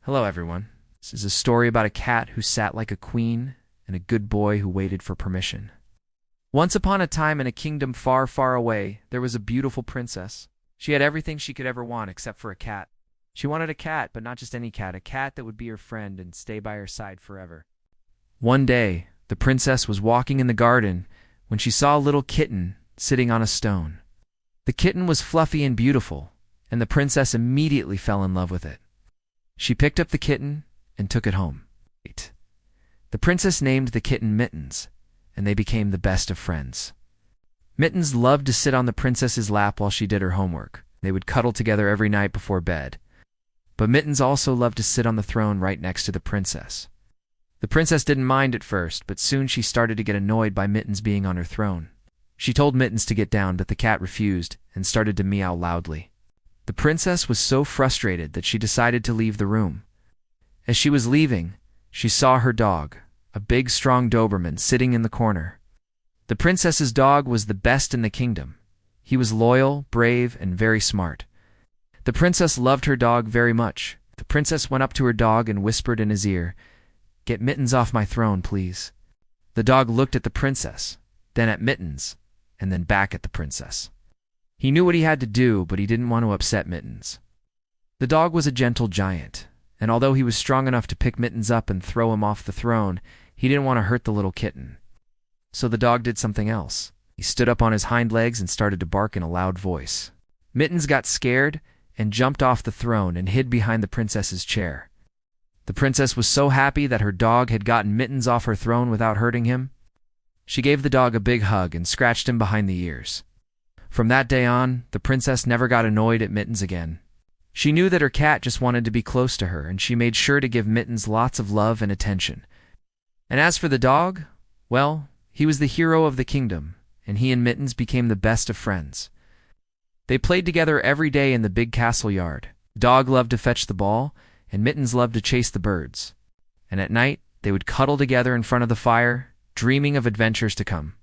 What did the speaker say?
Hello, everyone. This is a story about a cat who sat like a queen and a good boy who waited for permission. Once upon a time in a kingdom far, far away, there was a beautiful princess. She had everything she could ever want except for a cat. She wanted a cat, but not just any cat, a cat that would be her friend and stay by her side forever. One day, the princess was walking in the garden when she saw a little kitten sitting on a stone. The kitten was fluffy and beautiful, and the princess immediately fell in love with it. She picked up the kitten and took it home. The princess named the kitten Mittens, and they became the best of friends. Mittens loved to sit on the princess's lap while she did her homework. They would cuddle together every night before bed. But Mittens also loved to sit on the throne right next to the princess. The princess didn't mind at first, but soon she started to get annoyed by Mittens being on her throne. She told Mittens to get down, but the cat refused and started to meow loudly. The princess was so frustrated that she decided to leave the room. As she was leaving, she saw her dog, a big, strong Doberman, sitting in the corner. The princess's dog was the best in the kingdom. He was loyal, brave, and very smart. The princess loved her dog very much. The princess went up to her dog and whispered in his ear, "Get Mittens off my throne, please." The dog looked at the princess, then at Mittens, and then back at the princess. He knew what he had to do, but he didn't want to upset Mittens. The dog was a gentle giant, and although he was strong enough to pick Mittens up and throw him off the throne, he didn't want to hurt the little kitten. So the dog did something else. He stood up on his hind legs and started to bark in a loud voice. Mittens got scared and jumped off the throne and hid behind the princess's chair. The princess was so happy that her dog had gotten Mittens off her throne without hurting him. She gave the dog a big hug and scratched him behind the ears. From that day on, the princess never got annoyed at Mittens again. She knew that her cat just wanted to be close to her, and she made sure to give Mittens lots of love and attention. And as for the dog, well, he was the hero of the kingdom, and he and Mittens became the best of friends. They played together every day in the big castle yard. Dog loved to fetch the ball, and Mittens loved to chase the birds. And at night, they would cuddle together in front of the fire, dreaming of adventures to come.